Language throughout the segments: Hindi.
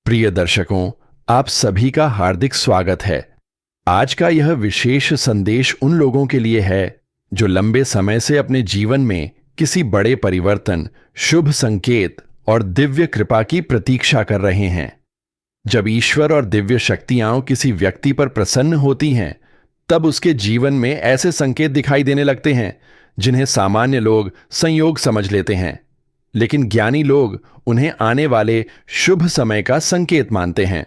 प्रिय दर्शकों, आप सभी का हार्दिक स्वागत है। आज का यह विशेष संदेश उन लोगों के लिए है जो लंबे समय से अपने जीवन में किसी बड़े परिवर्तन, शुभ संकेत और दिव्य कृपा की प्रतीक्षा कर रहे हैं। जब ईश्वर और दिव्य शक्तियां किसी व्यक्ति पर प्रसन्न होती हैं, तब उसके जीवन में ऐसे संकेत दिखाई देने लगते हैं जिन्हें सामान्य लोग संयोग समझ लेते हैं, लेकिन ज्ञानी लोग उन्हें आने वाले शुभ समय का संकेत मानते हैं।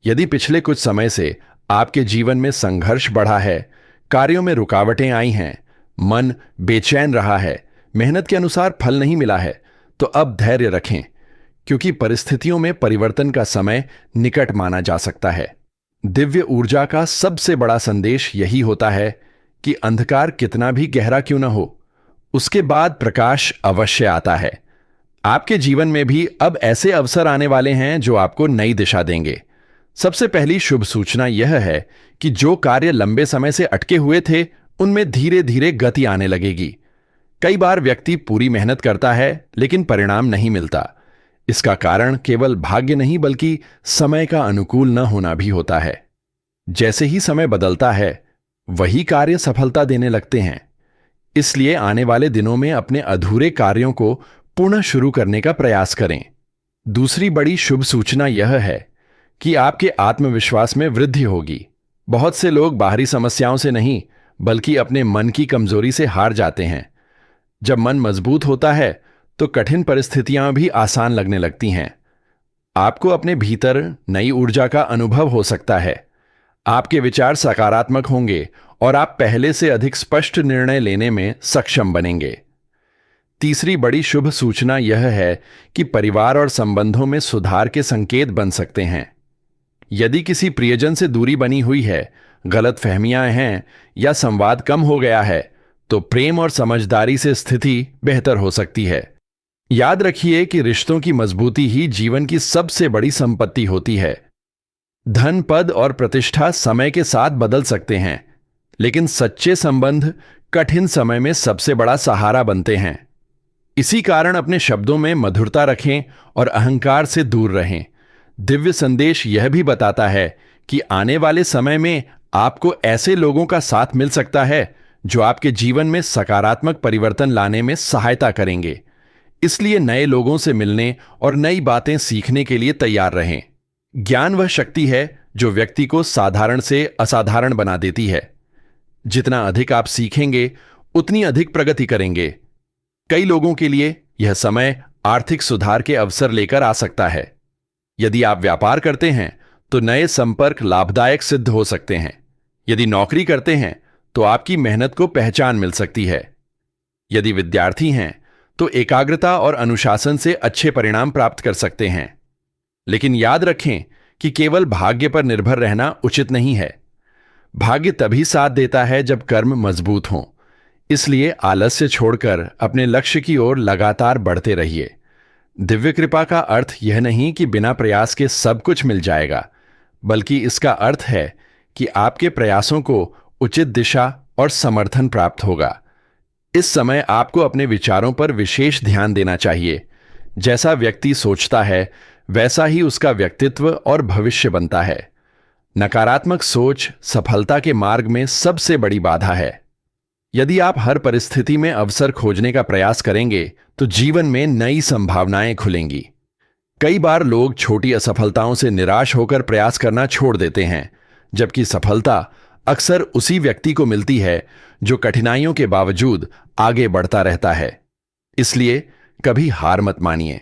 यदि पिछले कुछ समय से आपके जीवन में संघर्ष बढ़ा है, कार्यों में रुकावटें आई हैं, मन बेचैन रहा है, मेहनत के अनुसार फल नहीं मिला है, तो अब धैर्य रखें, क्योंकि परिस्थितियों में परिवर्तन का समय निकट माना जा सकता है। दिव्य ऊर्जा का सबसे बड़ा संदेश यही होता है कि अंधकार कितना भी गहरा क्यों न हो, उसके बाद प्रकाश अवश्य आता है। आपके जीवन में भी अब ऐसे अवसर आने वाले हैं जो आपको नई दिशा देंगे। सबसे पहली शुभ सूचना यह है कि जो कार्य लंबे समय से अटके हुए थे, उनमें धीरे धीरे गति आने लगेगी। कई बार व्यक्ति पूरी मेहनत करता है, लेकिन परिणाम नहीं मिलता। इसका कारण केवल भाग्य नहीं, बल्कि समय का अनुकूल न होना भी होता है। जैसे ही समय बदलता है, वही कार्य सफलता देने लगते हैं। इसलिए आने वाले दिनों में अपने अधूरे कार्यों को पुनः शुरू करने का प्रयास करें। दूसरी बड़ी शुभ सूचना यह है कि आपके आत्मविश्वास में वृद्धि होगी। बहुत से लोग बाहरी समस्याओं से नहीं, बल्कि अपने मन की कमजोरी से हार जाते हैं। जब मन मजबूत होता है, तो कठिन परिस्थितियां भी आसान लगने लगती हैं। आपको अपने भीतर नई ऊर्जा का अनुभव हो सकता है। आपके विचार सकारात्मक होंगे और आप पहले से अधिक स्पष्ट निर्णय लेने में सक्षम बनेंगे। तीसरी बड़ी शुभ सूचना यह है कि परिवार और संबंधों में सुधार के संकेत बन सकते हैं। यदि किसी प्रियजन से दूरी बनी हुई है, गलतफहमियां हैं या संवाद कम हो गया है, तो प्रेम और समझदारी से स्थिति बेहतर हो सकती है। याद रखिए कि रिश्तों की मजबूती ही जीवन की सबसे बड़ी संपत्ति होती है। धन, पद और प्रतिष्ठा समय के साथ बदल सकते हैं, लेकिन सच्चे संबंध कठिन समय में सबसे बड़ा सहारा बनते हैं। इसी कारण अपने शब्दों में मधुरता रखें और अहंकार से दूर रहें। दिव्य संदेश यह भी बताता है कि आने वाले समय में आपको ऐसे लोगों का साथ मिल सकता है जो आपके जीवन में सकारात्मक परिवर्तन लाने में सहायता करेंगे। इसलिए नए लोगों से मिलने और नई बातें सीखने के लिए तैयार रहें। ज्ञान वह शक्ति है जो व्यक्ति को साधारण से असाधारण बना देती है। जितना अधिक आप सीखेंगे, उतनी अधिक प्रगति करेंगे। कई लोगों के लिए यह समय आर्थिक सुधार के अवसर लेकर आ सकता है। यदि आप व्यापार करते हैं, तो नए संपर्क लाभदायक सिद्ध हो सकते हैं। यदि नौकरी करते हैं, तो आपकी मेहनत को पहचान मिल सकती है। यदि विद्यार्थी हैं, तो एकाग्रता और अनुशासन से अच्छे परिणाम प्राप्त कर सकते हैं। लेकिन याद रखें कि केवल भाग्य पर निर्भर रहना उचित नहीं है। भाग्य तभी साथ देता है जब कर्म मजबूत हों। इसलिए आलस्य छोड़कर अपने लक्ष्य की ओर लगातार बढ़ते रहिए। दिव्य कृपा का अर्थ यह नहीं कि बिना प्रयास के सब कुछ मिल जाएगा, बल्कि इसका अर्थ है कि आपके प्रयासों को उचित दिशा और समर्थन प्राप्त होगा। इस समय आपको अपने विचारों पर विशेष ध्यान देना चाहिए। जैसा व्यक्ति सोचता है, वैसा ही उसका व्यक्तित्व और भविष्य बनता है। नकारात्मक सोच सफलता के मार्ग में सबसे बड़ी बाधा है। यदि आप हर परिस्थिति में अवसर खोजने का प्रयास करेंगे, तो जीवन में नई संभावनाएं खुलेंगी। कई बार लोग छोटी असफलताओं से निराश होकर प्रयास करना छोड़ देते हैं, जबकि सफलता अक्सर उसी व्यक्ति को मिलती है जो कठिनाइयों के बावजूद आगे बढ़ता रहता है। इसलिए कभी हार मत मानिए।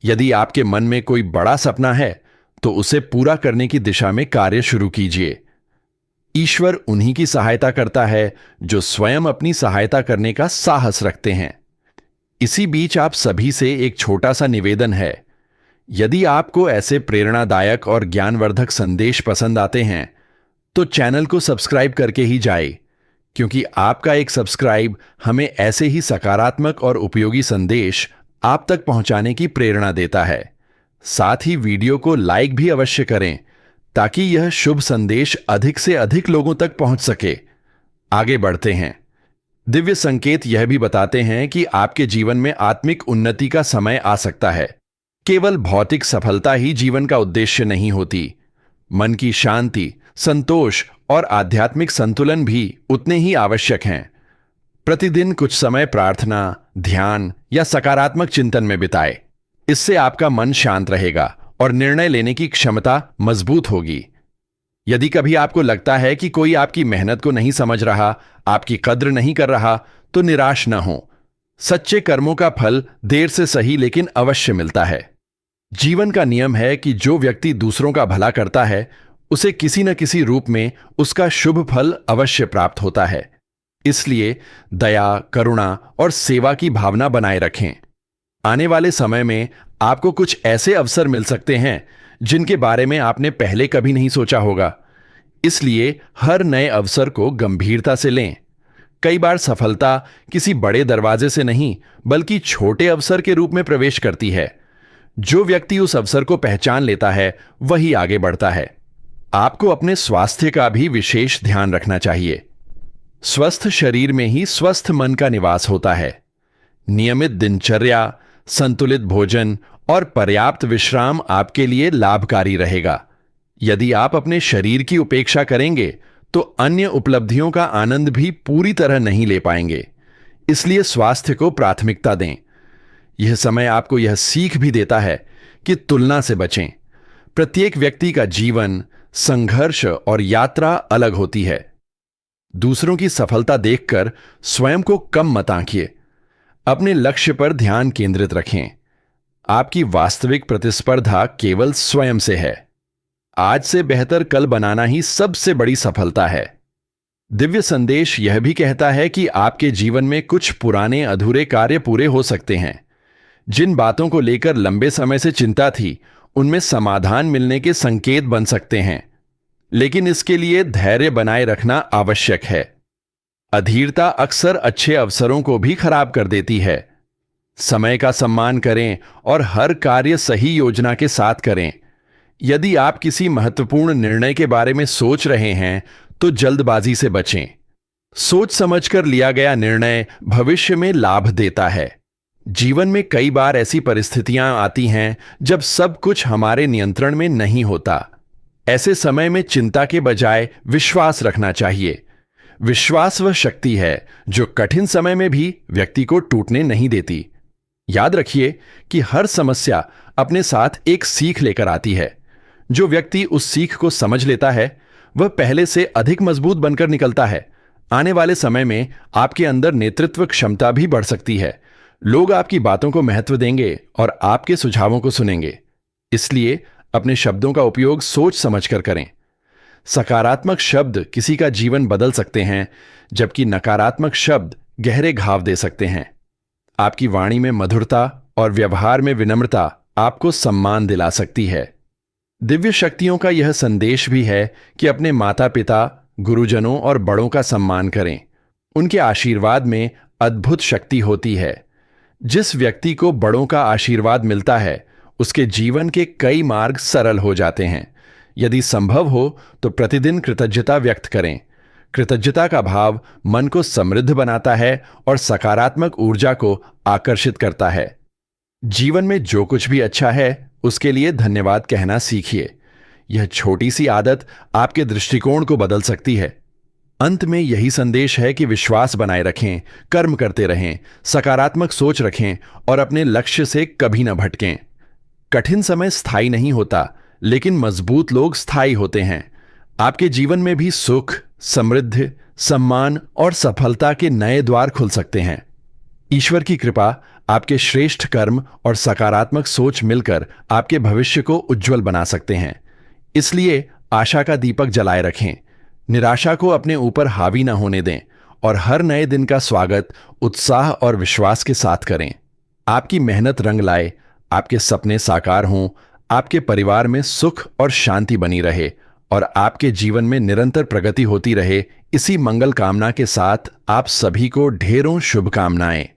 यदि आपके मन में कोई बड़ा सपना है, तो उसे पूरा करने की दिशा में कार्य शुरू कीजिए। ईश्वर उन्हीं की सहायता करता है जो स्वयं अपनी सहायता करने का साहस रखते हैं। इसी बीच आप सभी से एक छोटा सा निवेदन है। यदि आपको ऐसे प्रेरणादायक और ज्ञानवर्धक संदेश पसंद आते हैं, तो चैनल को सब्सक्राइब करके ही जाए, क्योंकि आपका एक सब्सक्राइब हमें ऐसे ही सकारात्मक और उपयोगी संदेश आप तक पहुंचाने की प्रेरणा देता है। साथ ही वीडियो को लाइक भी अवश्य करें, ताकि यह शुभ संदेश अधिक से अधिक लोगों तक पहुंच सके। आगे बढ़ते हैं। दिव्य संकेत यह भी बताते हैं कि आपके जीवन में आत्मिक उन्नति का समय आ सकता है। केवल भौतिक सफलता ही जीवन का उद्देश्य नहीं होती। मन की शांति, संतोष और आध्यात्मिक संतुलन भी उतने ही आवश्यक हैं। प्रतिदिन कुछ समय प्रार्थना, ध्यान या सकारात्मक चिंतन में बिताए। इससे आपका मन शांत रहेगा और निर्णय लेने की क्षमता मजबूत होगी। यदि कभी आपको लगता है कि कोई आपकी मेहनत को नहीं समझ रहा, आपकी कद्र नहीं कर रहा, तो निराश न हो। सच्चे कर्मों का फल देर से सही लेकिन अवश्य मिलता है। जीवन का नियम है कि जो व्यक्ति दूसरों का भला करता है, उसे किसी न किसी रूप में उसका शुभ फल अवश्य प्राप्त होता है। इसलिए दया, करुणा और सेवा की भावना बनाए रखें। आने वाले समय में आपको कुछ ऐसे अवसर मिल सकते हैं जिनके बारे में आपने पहले कभी नहीं सोचा होगा। इसलिए हर नए अवसर को गंभीरता से लें। कई बार सफलता किसी बड़े दरवाजे से नहीं, बल्कि छोटे अवसर के रूप में प्रवेश करती है। जो व्यक्ति उस अवसर को पहचान लेता है, वही आगे बढ़ता है। आपको अपने स्वास्थ्य का भी विशेष ध्यान रखना चाहिए। स्वस्थ शरीर में ही स्वस्थ मन का निवास होता है। नियमित दिनचर्या, संतुलित भोजन और पर्याप्त विश्राम आपके लिए लाभकारी रहेगा। यदि आप अपने शरीर की उपेक्षा करेंगे तो अन्य उपलब्धियों का आनंद भी पूरी तरह नहीं ले पाएंगे। इसलिए स्वास्थ्य को प्राथमिकता दें। यह समय आपको यह सीख भी देता है कि तुलना से बचें। प्रत्येक व्यक्ति का जीवन, संघर्ष और यात्रा अलग होती है। दूसरों की सफलता देखकर स्वयं को कम मत आंकिए। अपने लक्ष्य पर ध्यान केंद्रित रखें। आपकी वास्तविक प्रतिस्पर्धा केवल स्वयं से है। आज से बेहतर कल बनाना ही सबसे बड़ी सफलता है। दिव्य संदेश यह भी कहता है कि आपके जीवन में कुछ पुराने अधूरे कार्य पूरे हो सकते हैं। जिन बातों को लेकर लंबे समय से चिंता थी, उनमें समाधान मिलने के संकेत बन सकते हैं, लेकिन इसके लिए धैर्य बनाए रखना आवश्यक है। अधीरता अक्सर अच्छे अवसरों को भी खराब कर देती है। समय का सम्मान करें और हर कार्य सही योजना के साथ करें। यदि आप किसी महत्वपूर्ण निर्णय के बारे में सोच रहे हैं, तो जल्दबाजी से बचें। सोच समझकर लिया गया निर्णय भविष्य में लाभ देता है। जीवन में कई बार ऐसी परिस्थितियां आती हैं जब सब कुछ हमारे नियंत्रण में नहीं होता। ऐसे समय में चिंता के बजाय विश्वास रखना चाहिए। विश्वास वह शक्ति है जो कठिन समय में भी व्यक्ति को टूटने नहीं देती। याद रखिए कि हर समस्या अपने साथ एक सीख लेकर आती है। जो व्यक्ति उस सीख को समझ लेता है, वह पहले से अधिक मजबूत बनकर निकलता है। आने वाले समय में आपके अंदर नेतृत्व क्षमता भी बढ़ सकती है। लोग आपकी बातों को महत्व देंगे और आपके सुझावों को सुनेंगे। इसलिए अपने शब्दों का उपयोग सोच समझकर करें। सकारात्मक शब्द किसी का जीवन बदल सकते हैं, जबकि नकारात्मक शब्द गहरे घाव दे सकते हैं। आपकी वाणी में मधुरता और व्यवहार में विनम्रता आपको सम्मान दिला सकती है। दिव्य शक्तियों का यह संदेश भी है कि अपने माता पिता, गुरुजनों और बड़ों का सम्मान करें। उनके आशीर्वाद में अद्भुत शक्ति होती है। जिस व्यक्ति को बड़ों का आशीर्वाद मिलता है, उसके जीवन के कई मार्ग सरल हो जाते हैं। यदि संभव हो तो प्रतिदिन कृतज्ञता व्यक्त करें। कृतज्ञता का भाव मन को समृद्ध बनाता है और सकारात्मक ऊर्जा को आकर्षित करता है। जीवन में जो कुछ भी अच्छा है, उसके लिए धन्यवाद कहना सीखिए। यह छोटी सी आदत आपके दृष्टिकोण को बदल सकती है। अंत में यही संदेश है कि विश्वास बनाए रखें, कर्म करते रहें, सकारात्मक सोच रखें और अपने लक्ष्य से कभी न भटकें। कठिन समय स्थायी नहीं होता, लेकिन मजबूत लोग स्थायी होते हैं। आपके जीवन में भी सुख, समृद्धि, सम्मान और सफलता के नए द्वार खुल सकते हैं। ईश्वर की कृपा, आपके श्रेष्ठ कर्म और सकारात्मक सोच मिलकर आपके भविष्य को उज्जवल बना सकते हैं। इसलिए आशा का दीपक जलाए रखें, निराशा को अपने ऊपर हावी न होने दें और हर नए दिन का स्वागत उत्साह और विश्वास के साथ करें। आपकी मेहनत रंग लाए, आपके सपने साकार हों, आपके परिवार में सुख और शांति बनी रहे और आपके जीवन में निरंतर प्रगति होती रहे। इसी मंगल कामना के साथ आप सभी को ढेरों शुभकामनाएं।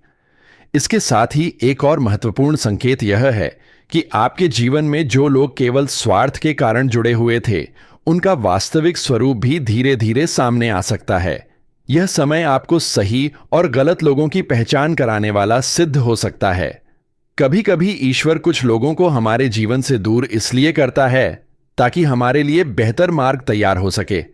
इसके साथ ही एक और महत्वपूर्ण संकेत यह है कि आपके जीवन में जो लोग केवल स्वार्थ के कारण जुड़े हुए थे, उनका वास्तविक स्वरूप भी धीरे धीरे सामने आ सकता है। यह समय आपको सही और गलत लोगों की पहचान कराने वाला सिद्ध हो सकता है। कभी कभी ईश्वर कुछ लोगों को हमारे जीवन से दूर इसलिए करता है ताकि हमारे लिए बेहतर मार्ग तैयार हो सके।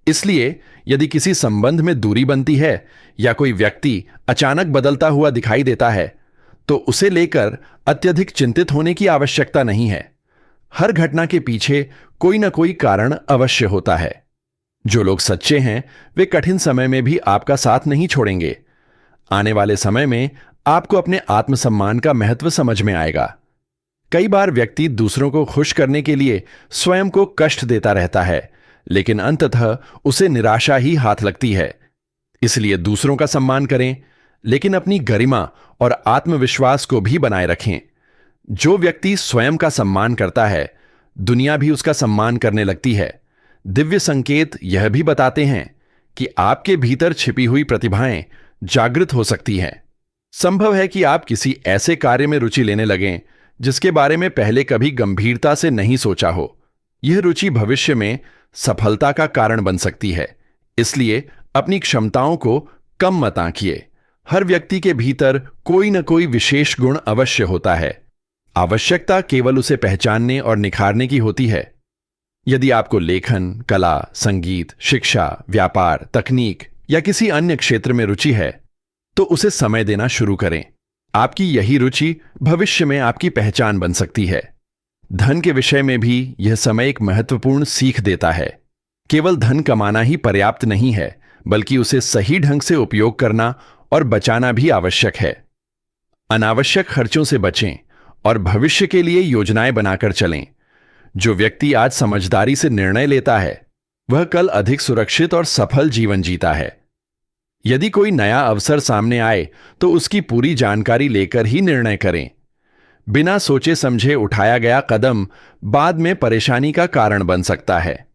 इसलिए यदि किसी संबंध में दूरी बनती है या कोई व्यक्ति अचानक बदलता हुआ दिखाई देता है, तो उसे लेकर अत्यधिक चिंतित होने की आवश्यकता नहीं है। हर घटना के पीछे कोई ना कोई कारण अवश्य होता है। जो लोग सच्चे हैं वे कठिन समय में भी आपका साथ नहीं छोड़ेंगे। आने वाले समय में आपको अपने आत्मसम्मान का महत्व समझ में आएगा। कई बार व्यक्ति दूसरों को खुश करने के लिए स्वयं को कष्ट देता रहता है, लेकिन अंततः उसे निराशा ही हाथ लगती है। इसलिए दूसरों का सम्मान करें, लेकिन अपनी गरिमा और आत्मविश्वास को भी बनाए रखें। जो व्यक्ति स्वयं का सम्मान करता है, दुनिया भी उसका सम्मान करने लगती है। दिव्य संकेत यह भी बताते हैं कि आपके भीतर छिपी हुई प्रतिभाएं जागृत हो सकती हैं। संभव है कि आप किसी ऐसे कार्य में रुचि लेने लगें जिसके बारे में पहले कभी गंभीरता से नहीं सोचा हो। यह रुचि भविष्य में सफलता का कारण बन सकती है। इसलिए अपनी क्षमताओं को कम मत आंकिए। हर व्यक्ति के भीतर कोई न कोई विशेष गुण अवश्य होता है। आवश्यकता केवल उसे पहचानने और निखारने की होती है। यदि आपको लेखन, कला, संगीत, शिक्षा, व्यापार, तकनीक या किसी अन्य क्षेत्र में रुचि है, तो उसे समय देना शुरू करें। आपकी यही रुचि भविष्य में आपकी पहचान बन सकती है। धन के विषय में भी यह समय एक महत्वपूर्ण सीख देता है। केवल धन कमाना ही पर्याप्त नहीं है, बल्कि उसे सही ढंग से उपयोग करना और बचाना भी आवश्यक है। अनावश्यक खर्चों से बचें और भविष्य के लिए योजनाएं बनाकर चलें। जो व्यक्ति आज समझदारी से निर्णय लेता है, वह कल अधिक सुरक्षित और सफल जीवन जीता है। यदि कोई नया अवसर सामने आए तो उसकी पूरी जानकारी लेकर ही निर्णय करें। बिना सोचे समझे उठाया गया कदम बाद में परेशानी का कारण बन सकता है।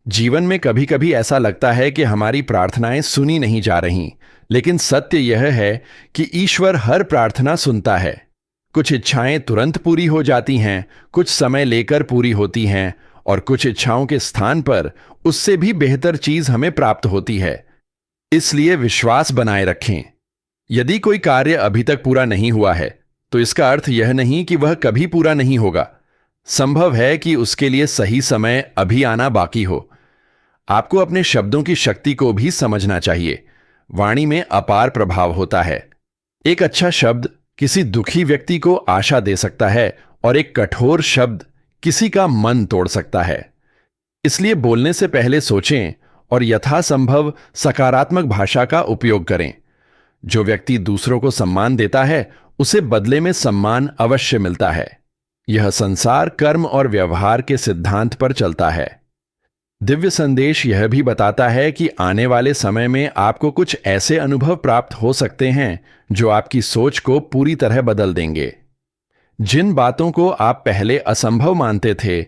जीवन में कभी कभी ऐसा लगता है कि हमारी प्रार्थनाएं सुनी नहीं जा रहीं, लेकिन सत्य यह है कि ईश्वर हर प्रार्थना सुनता है। कुछ इच्छाएं तुरंत पूरी हो जाती हैं, कुछ समय लेकर पूरी होती हैं, और कुछ इच्छाओं के स्थान पर उससे भी बेहतर चीज हमें प्राप्त होती है। इसलिए विश्वास बनाए रखें। यदि कोई कार्य अभी तक पूरा नहीं हुआ है, तो इसका अर्थ यह नहीं कि वह कभी पूरा नहीं होगा। संभव है कि उसके लिए सही समय अभी आना बाकी हो। आपको अपने शब्दों की शक्ति को भी समझना चाहिए। वाणी में अपार प्रभाव होता है। एक अच्छा शब्द किसी दुखी व्यक्ति को आशा दे सकता है और एक कठोर शब्द किसी का मन तोड़ सकता है। इसलिए बोलने से पहले सोचें और यथासंभव सकारात्मक भाषा का उपयोग करें। जो व्यक्ति दूसरों को सम्मान देता है, उसे बदले में सम्मान अवश्य मिलता है। यह संसार कर्म और व्यवहार के सिद्धांत पर चलता है। दिव्य संदेश यह भी बताता है कि आने वाले समय में आपको कुछ ऐसे अनुभव प्राप्त हो सकते हैं जो आपकी सोच को पूरी तरह बदल देंगे। जिन बातों को आप पहले असंभव मानते थे,